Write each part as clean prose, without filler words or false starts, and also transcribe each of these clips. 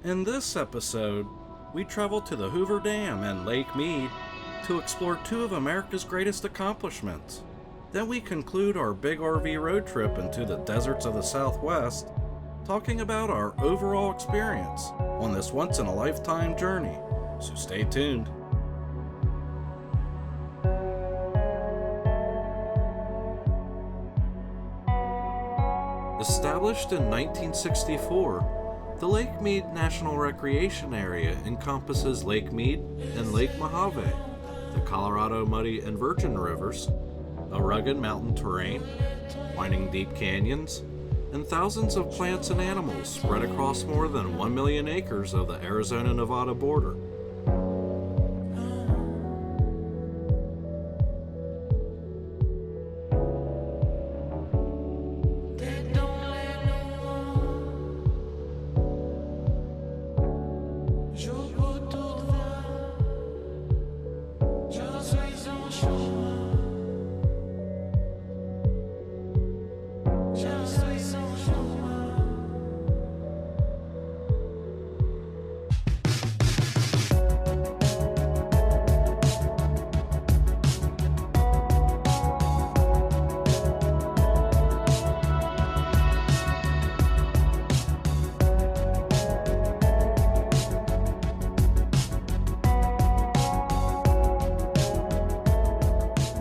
In this episode, we travel to the Hoover Dam and Lake Mead to explore two of America's greatest accomplishments. Then we conclude our big RV road trip into the deserts of the Southwest, talking about our overall experience on this once-in-a-lifetime journey. So stay tuned. Established in 1964, the Lake Mead National Recreation Area encompasses Lake Mead and Lake Mojave, the Colorado Muddy and Virgin Rivers, a rugged mountain terrain, winding deep canyons, and thousands of plants and animals spread across more than 1 million acres of the Arizona-Nevada border.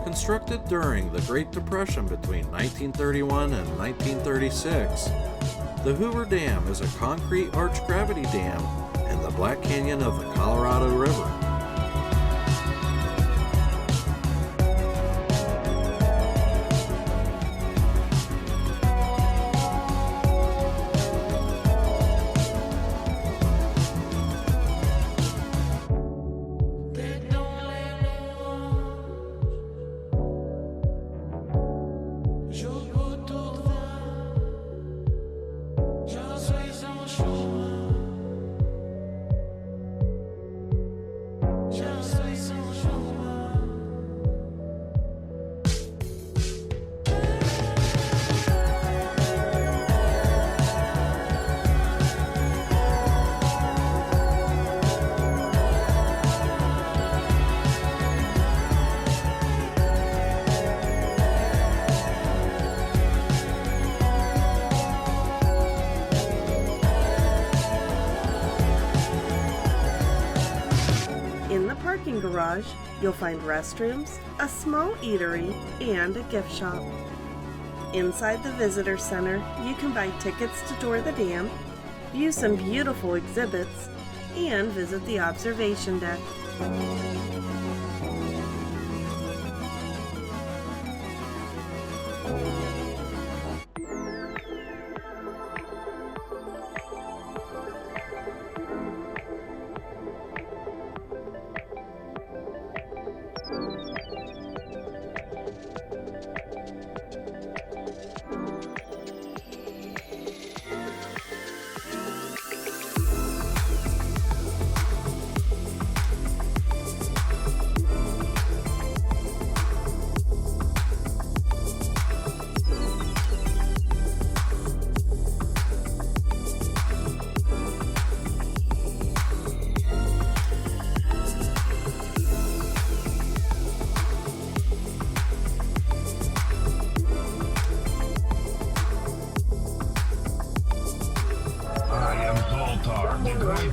Constructed during the Great Depression between 1931 and 1936, the Hoover Dam is a concrete arch gravity dam in the Black Canyon of the Colorado River. In the parking garage, you'll find restrooms, a small eatery, and a gift shop. Inside the visitor center, you can buy tickets to tour the dam, view some beautiful exhibits, and visit the observation deck.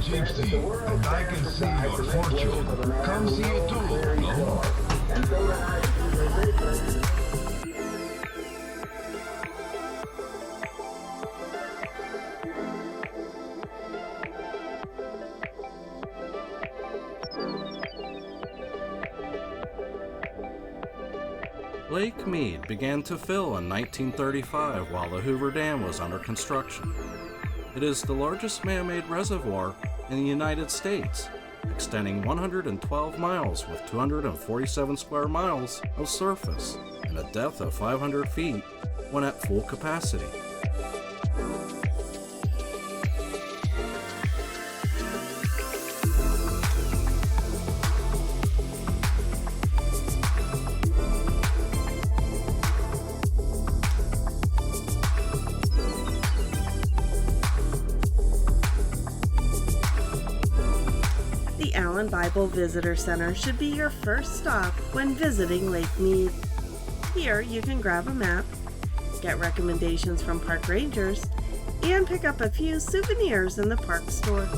Gypsy, and I can see your fortune. Come see it too, no? Lake Mead began to fill in 1935 while the Hoover Dam was under construction. It is the largest man-made reservoir in the United States, extending 112 miles with 247 square miles of surface and a depth of 500 feet when at full capacity. The Allen Bible Visitor Center should be your first stop when visiting Lake Mead. Here you can grab a map, get recommendations from park rangers, and pick up a few souvenirs in the park store.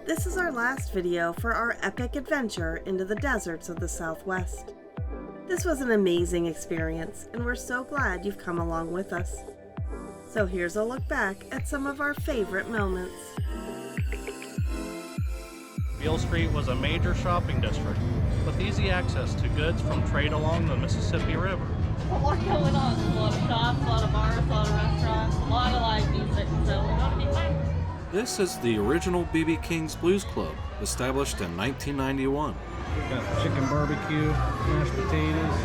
This is our last video for our epic adventure into the deserts of the Southwest. This was an amazing experience, and we're so glad you've come along with us. So here's a look back at some of our favorite moments. Beale Street was a major shopping district with easy access to goods from trade along the Mississippi River. A lot going on. A lot of shops, a lot of bars, a lot of restaurants, a lot of live music, so we gotta be fine. This is the original B.B. King's Blues Club, established in 1991. We've got chicken barbecue, mashed potatoes.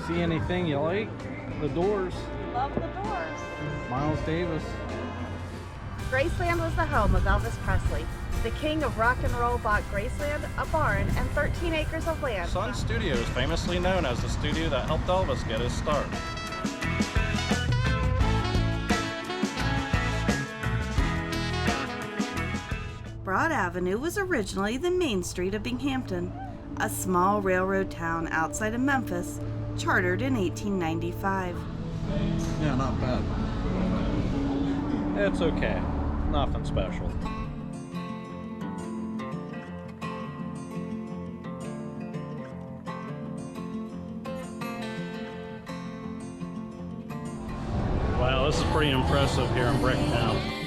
See anything you like? The Doors. Love the Doors. Miles Davis. Graceland was the home of Elvis Presley. The king of rock and roll bought Graceland, a barn, and 13 acres of land. Sun Studio is famously known as the studio that helped Elvis get his start. Broad Avenue was originally the main street of Binghamton, a small railroad town outside of Memphis, chartered in 1895. Yeah, not bad. It's okay. Nothing special. Wow, this is pretty impressive here in Bricktown.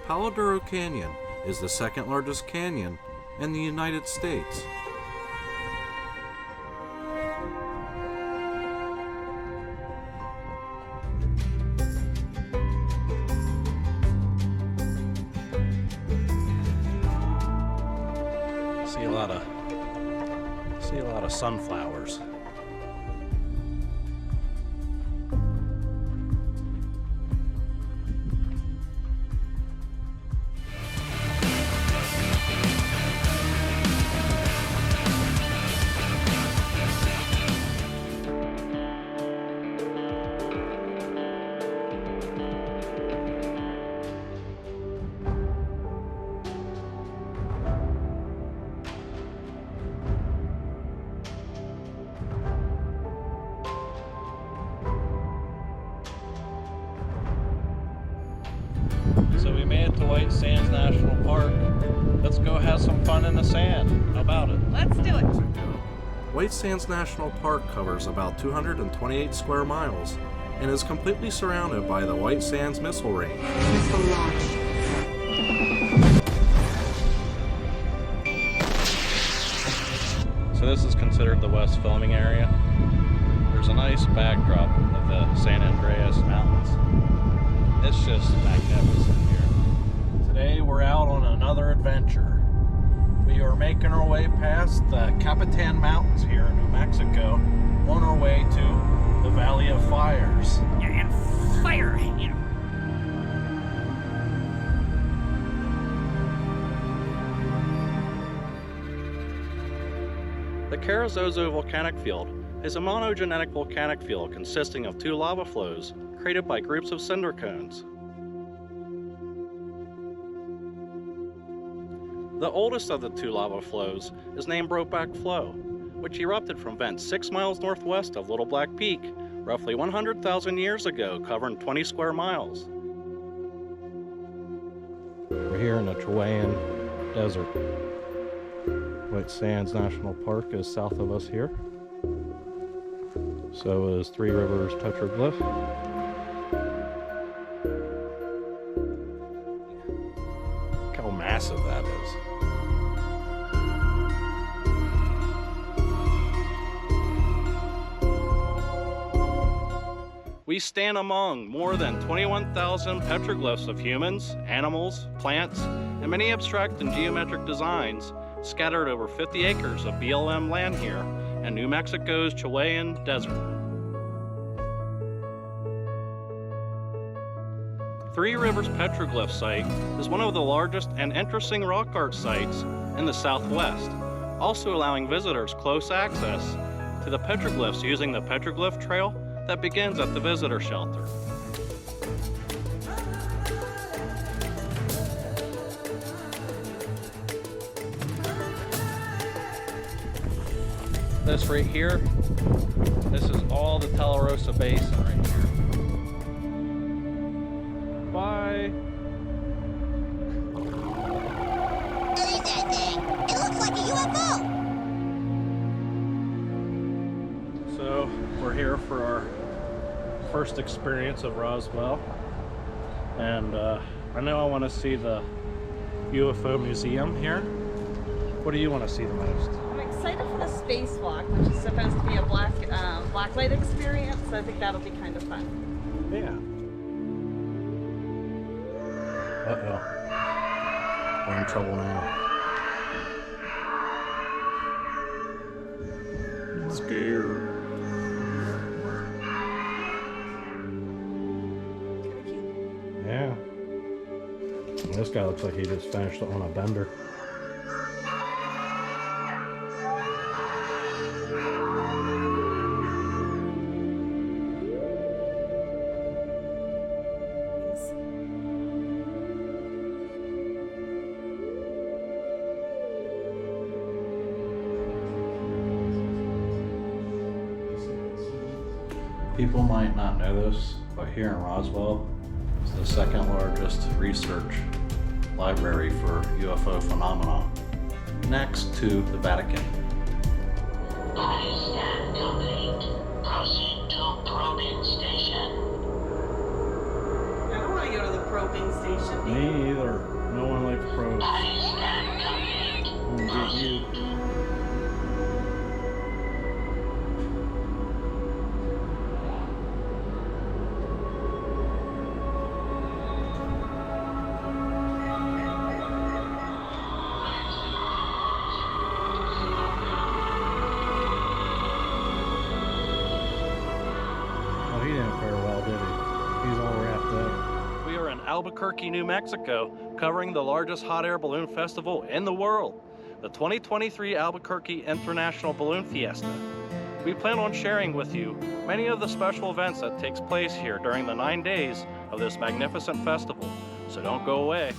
Palo Duro Canyon is the second largest canyon in the United States. See a lot of sunflowers. So we made it to White Sands National Park. Let's go have some fun in the sand. How about it? Let's do it. White Sands National Park covers about 228 square miles and is completely surrounded by the White Sands Missile Range. So this is considered the West filming area. There's a nice backdrop of the San Andreas Mountains. It's just magnificent here. Today we're out on another adventure. We are making our way past the Capitan Mountains here in New Mexico on our way to the Valley of Fires. And fire him. The Karazozo volcanic field is a monogenic volcanic field consisting of 2 lava flows created by groups of cinder cones. The oldest of the 2 lava flows is named Brokeback Flow, which erupted from vents 6 miles northwest of Little Black Peak, roughly 100,000 years ago, covering 20 square miles. We're here in the Chilean Desert. White Sands National Park is south of us here. So is Three Rivers Petroglyph. Look how massive that is. We stand among more than 21,000 petroglyphs of humans, animals, plants, and many abstract and geometric designs scattered over 50 acres of BLM land here in New Mexico's Chilean Desert. Three Rivers Petroglyph Site is one of the largest and interesting rock art sites in the Southwest, also allowing visitors close access to the petroglyphs using the Petroglyph Trail that begins at the visitor shelter. This right here, this is all the Tularosa Basin right here. Bye. What is that thing? It looks like a UFO. So we're here for our first experience of Roswell, and I know I want to see the UFO museum here. What do you want to see the most? I'm excited for the spacewalk, which is supposed to be a blacklight experience, so I think that'll be kind of fun. Yeah. Uh-oh. We're in trouble now. I'm scared. Yeah. This guy looks like he just finished on a bender. People might not know this, but here in Roswell, it's the second largest research library for UFO phenomena, next to the Vatican. Body scan complete. Proceed to probing station. I don't want to go to the probing station. Me either. No one likes probes. Body scan complete. I'm gonna get you. He didn't fare well, did he? He's all wrapped up. We are in Albuquerque, New Mexico, covering the largest hot air balloon festival in the world, the 2023 Albuquerque International Balloon Fiesta. We plan on sharing with you many of the special events that takes place here during the 9 days of this magnificent festival, so don't go away.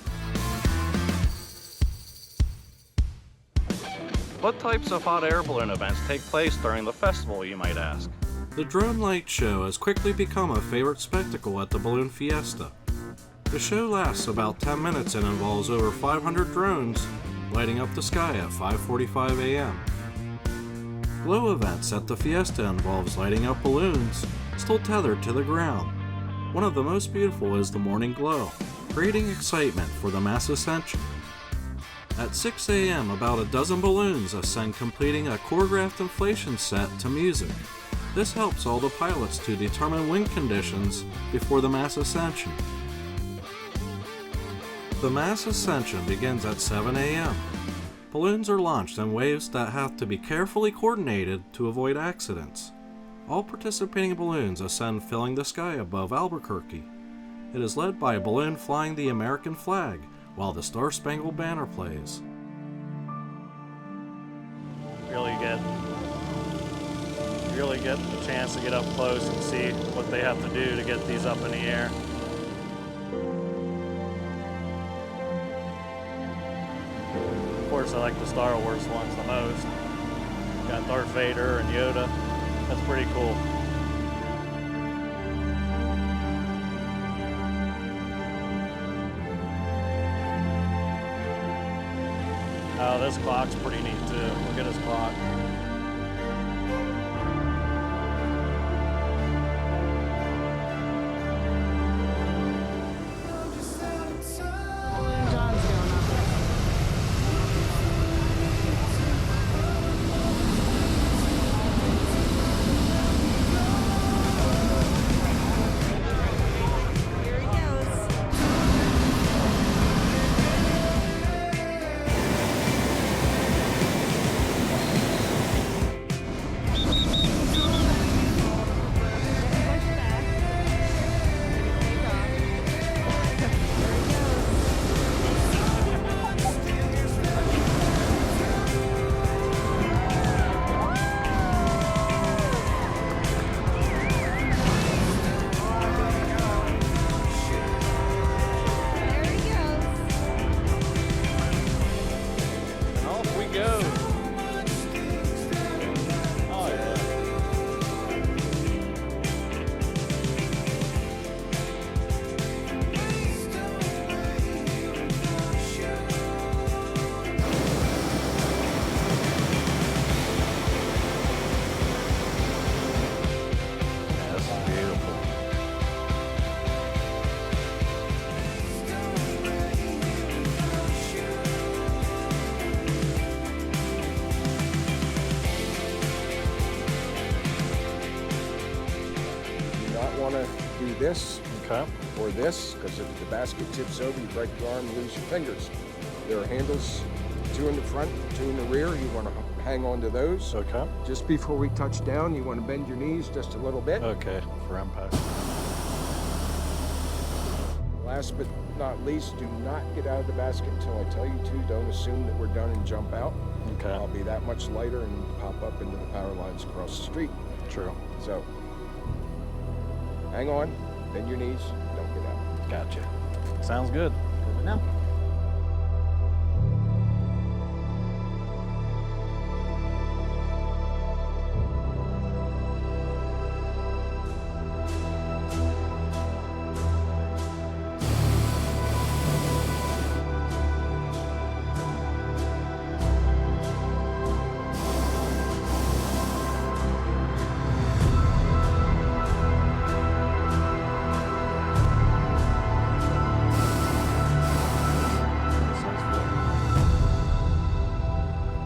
What types of hot air balloon events take place during the festival, you might ask? The drone light show has quickly become a favorite spectacle at the Balloon Fiesta. The show lasts about 10 minutes and involves over 500 drones lighting up the sky at 5:45 a.m. Glow events at the fiesta involves lighting up balloons still tethered to the ground. One of the most beautiful is the morning glow, creating excitement for the mass ascension. At 6 a.m., about a dozen balloons ascend, completing a choreographed inflation set to music. This helps all the pilots to determine wind conditions before the mass ascension. The mass ascension begins at 7 a.m. Balloons are launched in waves that have to be carefully coordinated to avoid accidents. All participating balloons ascend, filling the sky above Albuquerque. It is led by a balloon flying the American flag while the Star-Spangled Banner plays. Really get the chance to get up close and see what they have to do to get these up in the air. Of course, I like the Star Wars ones the most. Got Darth Vader and Yoda. That's pretty cool. Oh, this clock's pretty neat too. Look at this clock. This okay. Or this, because if the basket tips over, you break your arm and lose your fingers. There are handles, 2 in the front, 2 in the rear. You want to hang on to those. Okay. Just before we touch down, you want to bend your knees just a little bit. Okay, for impact. Last but not least, do not get out of the basket until I tell you to. Don't assume that we're done and jump out. Okay. I'll be that much lighter and pop up into the power lines across the street. True. So, hang on, bend your knees, don't get out. Gotcha. Sounds good. Good enough.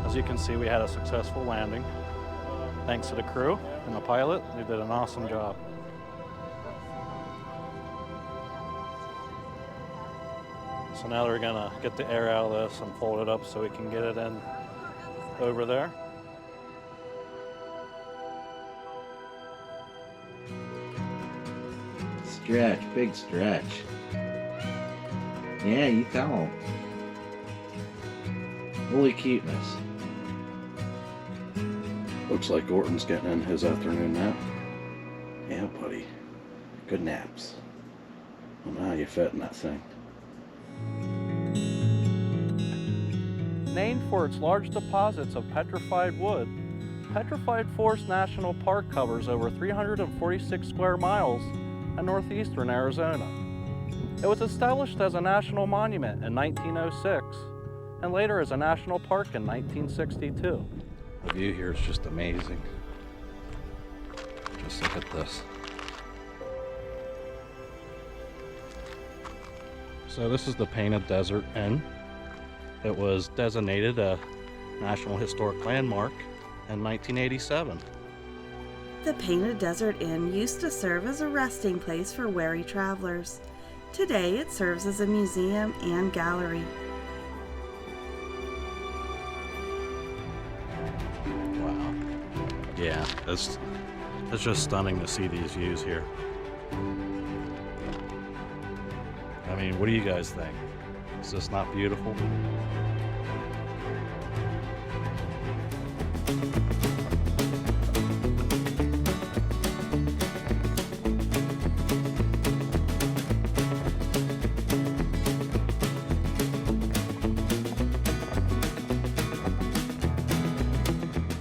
As you can see, we had a successful landing. Thanks to the crew and the pilot, they did an awesome job. So now they're gonna get the air out of this and fold it up so we can get it in over there. Stretch, big stretch. Yeah, you tell them. Holy cuteness. Looks like Orton's getting in his afternoon nap. Yeah, buddy. Good naps. I don't know how you fit in that thing. Named for its large deposits of petrified wood, Petrified Forest National Park covers over 346 square miles in northeastern Arizona. It was established as a national monument in 1906 and later as a national park in 1962. The view here is just amazing. Just look at this. So this is the Painted Desert Inn. It was designated a National Historic Landmark in 1987. The Painted Desert Inn used to serve as a resting place for weary travelers. Today it serves as a museum and gallery. Wow. Yeah, It's just stunning to see these views here. I mean, what do you guys think? Is this not beautiful?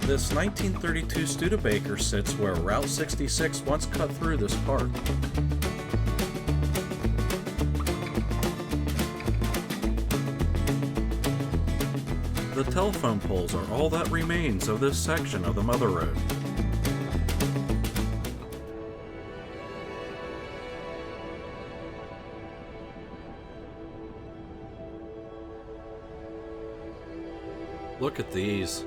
This 1932 Studebaker sits where Route 66 once cut through this park. The telephone poles are all that remains of this section of the Mother Road. Look at these.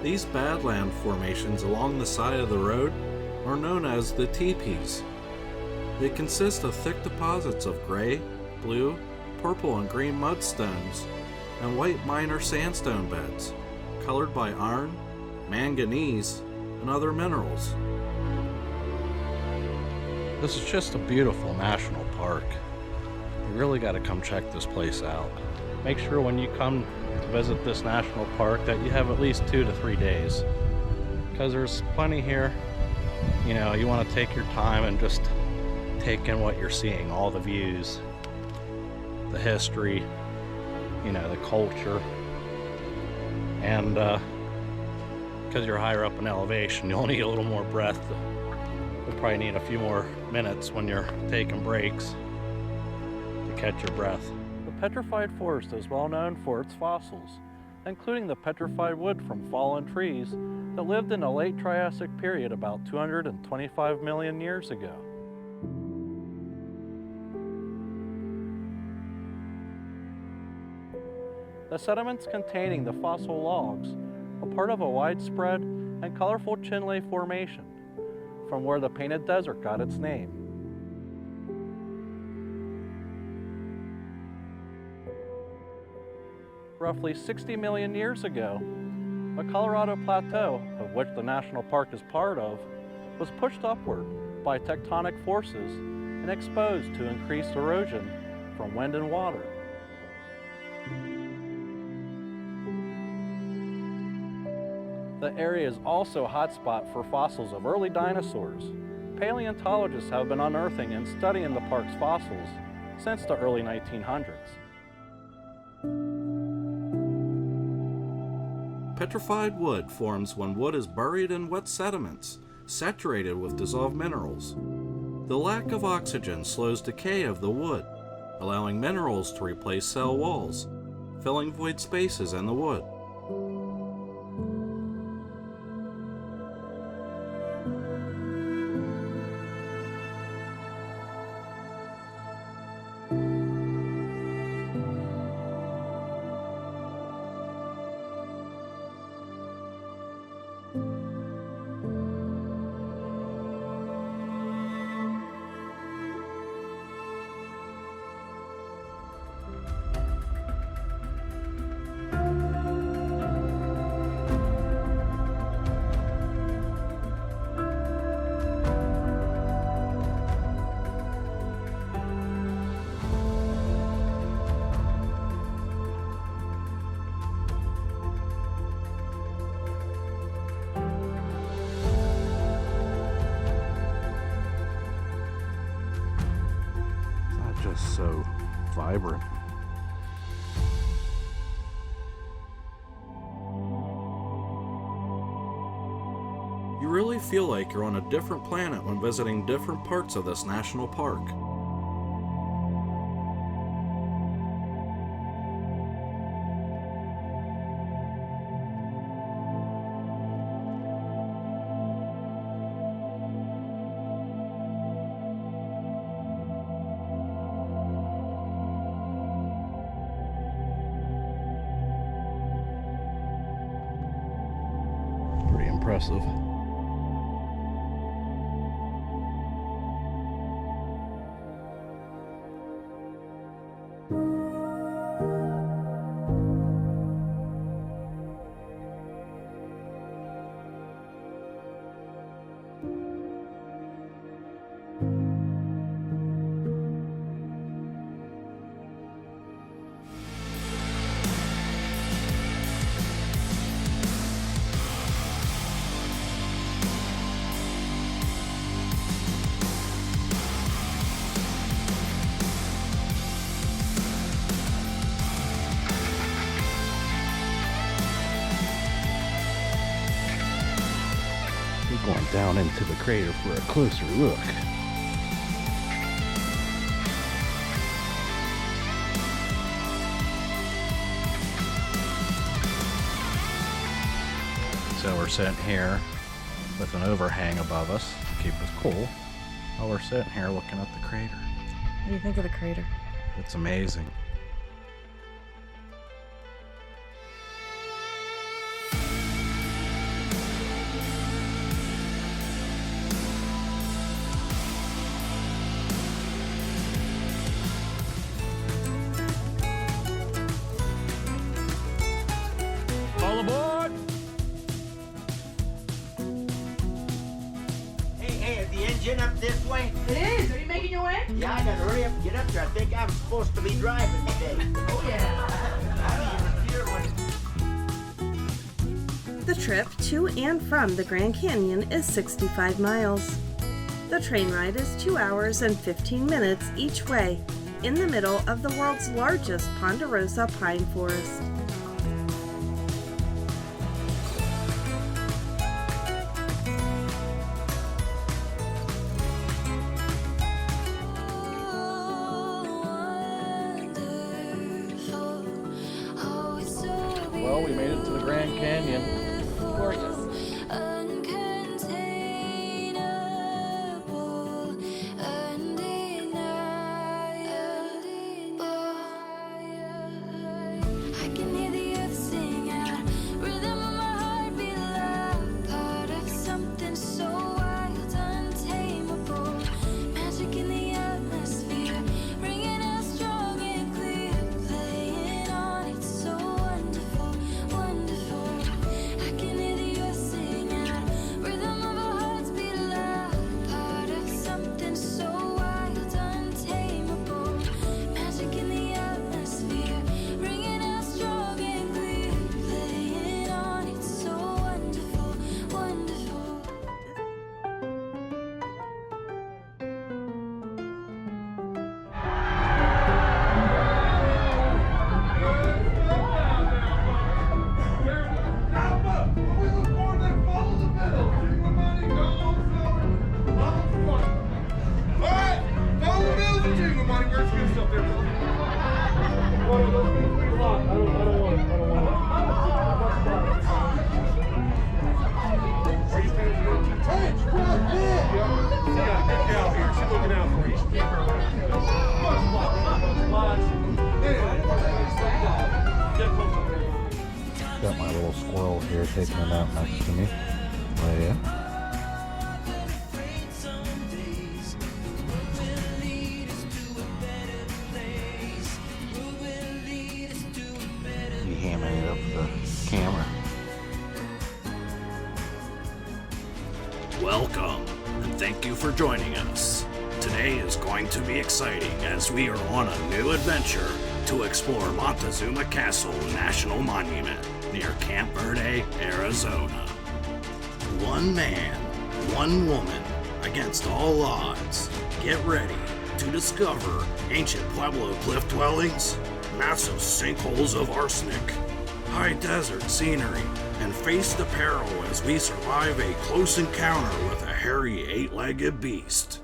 These badland formations along the side of the road are known as the teepees. They consist of thick deposits of gray, blue, purple, and green mudstones and white minor sandstone beds, colored by iron, manganese, and other minerals. This is just a beautiful national park. You really got to come check this place out. Make sure when you come to visit this national park that you have at least 2 to 3 days, because there's plenty here. You know, you want to take your time and just take in what you're seeing, all the views, the history, you know, the culture, and because you're higher up in elevation, you'll need a little more breath. You'll probably need a few more minutes when you're taking breaks to catch your breath. The petrified forest is well known for its fossils, including the petrified wood from fallen trees that lived in the late Triassic period about 225 million years ago. The sediments containing the fossil logs are part of a widespread and colorful Chinle Formation, from where the Painted Desert got its name. Roughly 60 million years ago, the Colorado Plateau, of which the national park is part of, was pushed upward by tectonic forces and exposed to increased erosion from wind and water. The area is also a hotspot for fossils of early dinosaurs. Paleontologists have been unearthing and studying the park's fossils since the early 1900s. Petrified wood forms when wood is buried in wet sediments, saturated with dissolved minerals. The lack of oxygen slows decay of the wood, allowing minerals to replace cell walls, filling void spaces in the wood. Just so vibrant. You really feel like you're on a different planet when visiting different parts of this national park. Pretty impressive. down into the crater for a closer look. So we're sitting here with an overhang above us to keep us cool while we're sitting here looking at the crater. What do you think of the crater? It's amazing. All aboard! Hey, is the engine up this way? It is. Are you making your way? Yeah, I gotta hurry up and get up there. I think I'm supposed to be driving today. Oh, yeah. I don't even fear when... The trip to and from the Grand Canyon is 65 miles. The train ride is 2 hours and 15 minutes each way in the middle of the world's largest ponderosa pine forest. Well, we made it to the Grand Canyon. Gorgeous. Got my little squirrel here taking a nap next to me. Leia. You hamming it up the camera. Welcome, and thank you for joining us. Today is going to be exciting as we are on a new adventure to explore Montezuma Castle National Monument near Camp Verde, Arizona. One man, one woman, against all odds. Get ready to discover ancient Pueblo cliff dwellings, massive sinkholes of arsenic, high desert scenery, and face the peril as we survive a close encounter with a hairy eight-legged beast.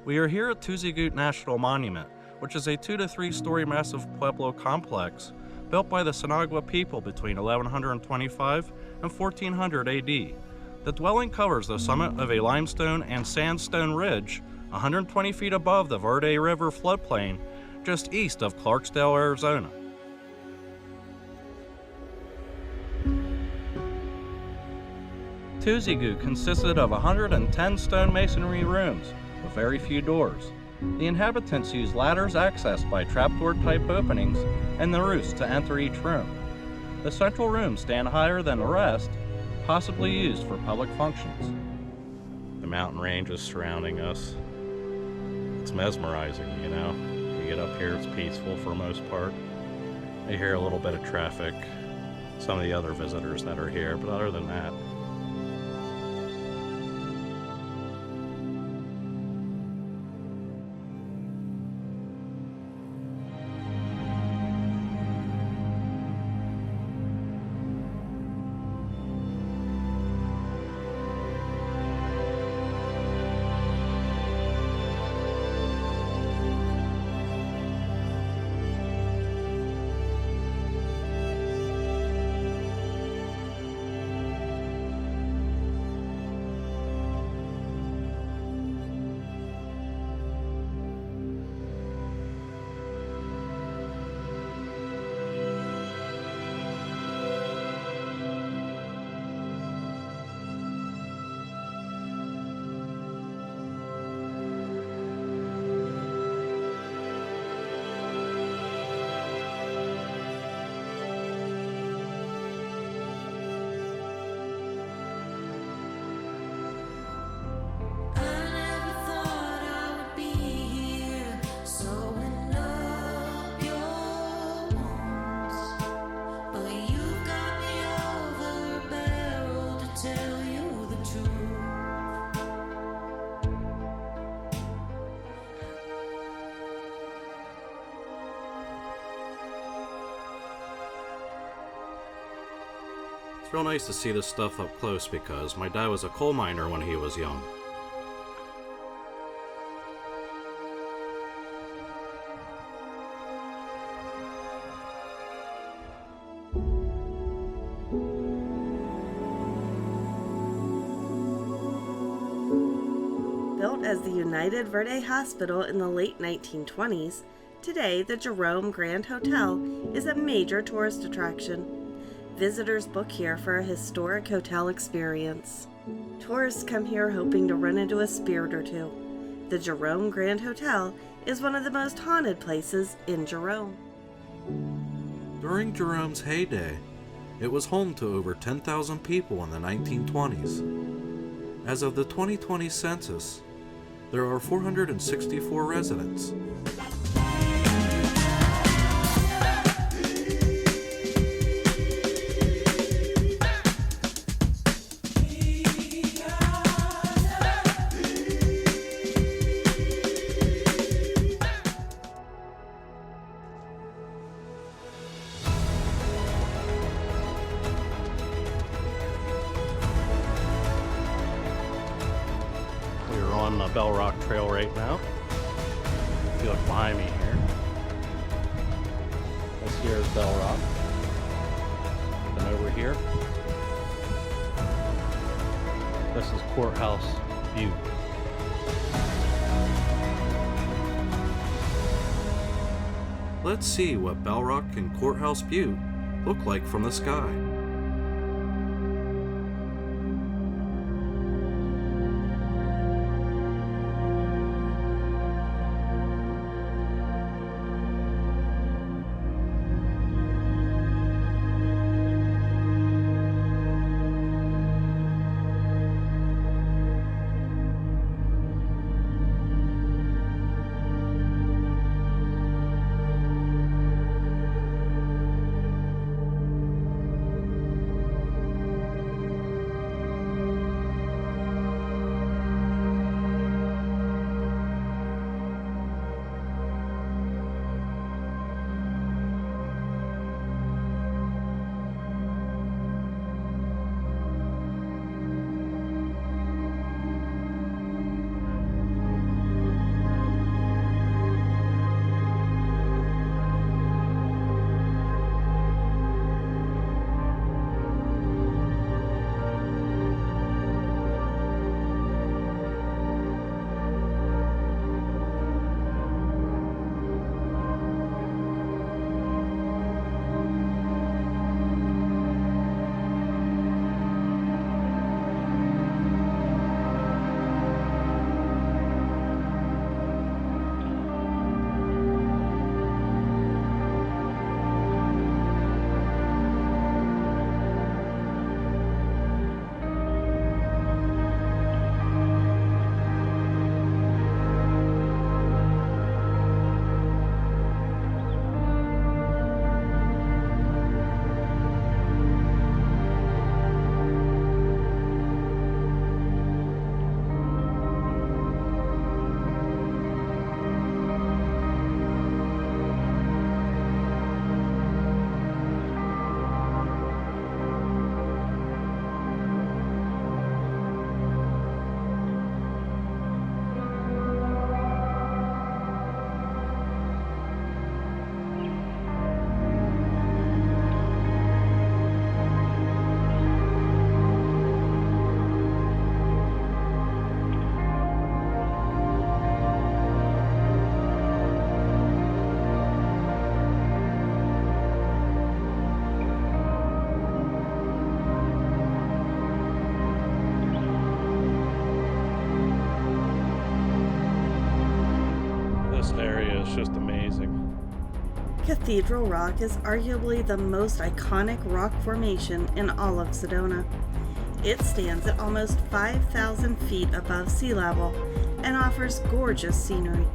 We are here at Tuzigut National Monument, which is a 2 to 3 story massive Pueblo complex built by the Sinagua people between 1125 and 1400 AD. The dwelling covers the summit of a limestone and sandstone ridge 120 feet above the Verde River floodplain just east of Clarksdale, Arizona. Tuzigut consisted of 110 stone masonry rooms with very few doors. The inhabitants use ladders accessed by trapdoor type openings and the roofs to enter each room. The central rooms stand higher than the rest, possibly used for public functions. The mountain ranges surrounding us. It's mesmerizing, you know. You get up here, it's peaceful for the most part. You hear a little bit of traffic, some of the other visitors that are here, but other than that, It's real nice to see this stuff up close because my dad was a coal miner when he was young. Built as the United Verde Hospital in the late 1920s, today the Jerome Grand Hotel is a major tourist attraction. Visitors book here for a historic hotel experience. Tourists come here hoping to run into a spirit or two. The Jerome Grand Hotel is one of the most haunted places in Jerome. During Jerome's heyday, it was home to over 10,000 people in the 1920s. As of the 2020 census, there are 464 residents. We're on the Bell Rock Trail right now. If you look behind me here, this here is Bell Rock. And over here, this is Courthouse Butte. Let's see what Bell Rock and Courthouse Butte look like from the sky. Just amazing. Cathedral Rock is arguably the most iconic rock formation in all of Sedona. It stands at almost 5,000 feet above sea level and offers gorgeous scenery.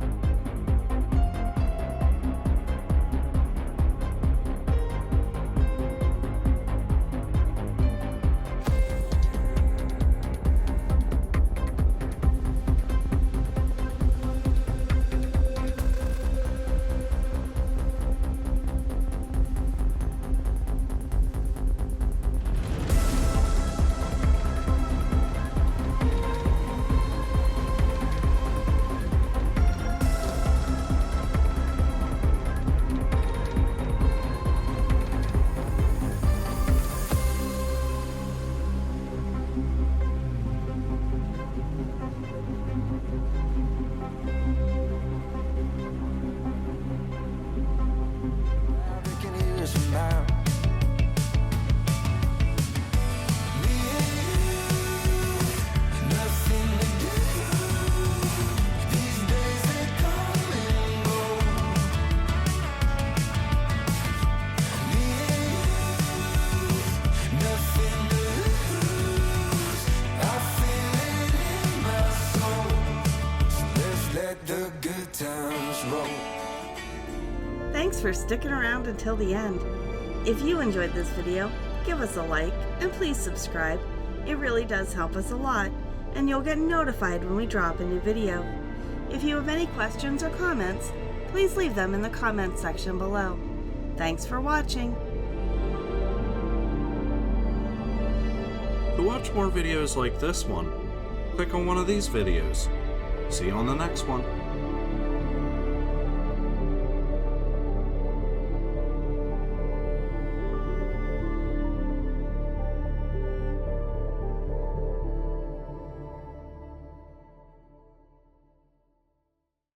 good times roll. Thanks for sticking around until the end. If you enjoyed this video, give us a like and please subscribe. It really does help us a lot, and you'll get notified when we drop a new video. If you have any questions or comments, please leave them in the comments section below. Thanks for watching. To watch more videos like this one, click on one of these videos. See you on the next one.